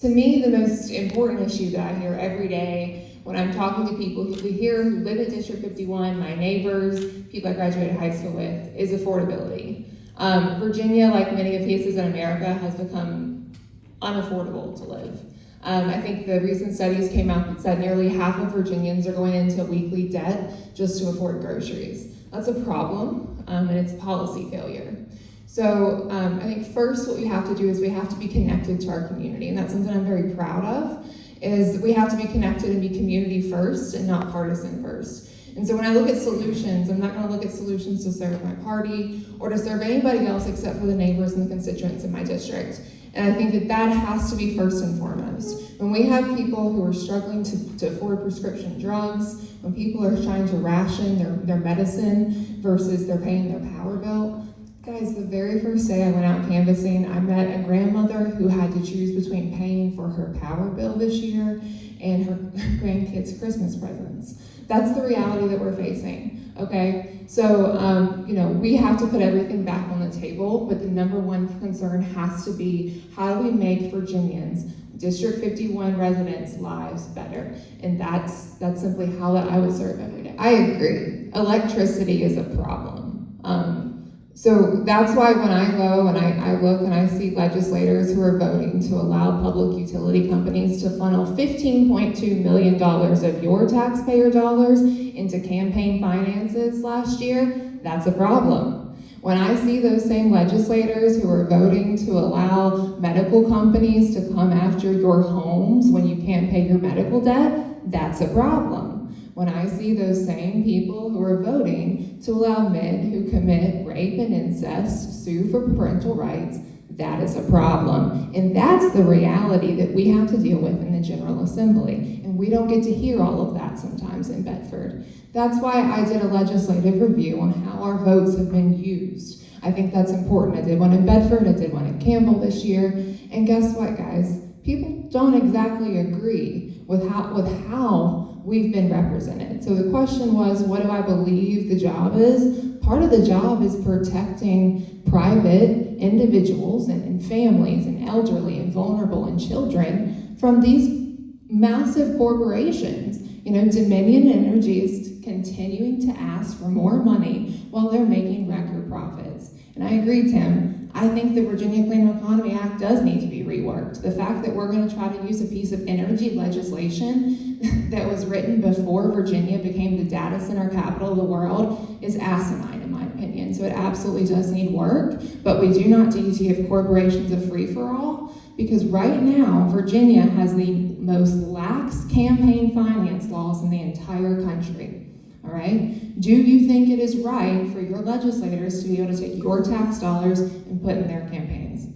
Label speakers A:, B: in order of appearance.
A: To me, the most important issue that I hear every day when I'm talking to people who live in District 51, my neighbors, people I graduated high school with, is affordability. Virginia, like many of places in America, has become unaffordable to live. I think the recent studies came out that said nearly half of Virginians are going into weekly debt just to afford groceries. That's a problem, and it's policy failure. So I think first what we have to do is we have to be connected to our community, and that's something I'm very proud of, is we have to be connected and be community first and not partisan first. And so when I look at solutions, I'm not going to look at solutions to serve my party or to serve anybody else except for the neighbors and the constituents in my district. And I think that that has to be first and foremost. When we have people who are struggling to afford prescription drugs, when people are trying to ration their medicine versus they're paying their power bill, guys, the very first day I went out canvassing, I met a grandmother who had to choose between paying for her power bill this year and her grandkids' Christmas presents. That's the reality that we're facing, okay? So, we have to put everything back on the table, but the number one concern has to be, how do we make Virginians, District 51 residents' lives better? And that's simply how I would serve every day. I agree, electricity is a problem. So that's why when I go and I look and I see legislators who are voting to allow public utility companies to funnel $15.2 million of your taxpayer dollars into campaign finances last year, that's a problem. When I see those same legislators who are voting to allow medical companies to come after your homes when you can't pay your medical debt, that's a problem. When I see those same people who are voting to allow men who commit rape and incest sue for parental rights, that is a problem. And that's the reality that we have to deal with in the General Assembly. And we don't get to hear all of that sometimes in Bedford. That's why I did a legislative review on how our votes have been used. I think that's important. I did one in Bedford, I did one in Campbell this year. And guess what, guys? People don't exactly agree with how we've been represented. So the question was, what do I believe the job is? Part of the job is protecting private individuals and families and elderly and vulnerable and children from these massive corporations. Dominion Energy is continuing to ask for more money while they're making record profits. And I agree, Tim. I think the Virginia Clean Economy Act does need to be reworked. The fact that we're going to try to use a piece of energy legislation that was written before Virginia became the data center capital of the world is asinine, in my opinion. So it absolutely does need work, but we do not need to give corporations a free-for-all, because right now, Virginia has the most lax campaign finance laws in the entire country. All right? Do you think it is right for your legislators to be able to take your tax dollars and put in their campaigns?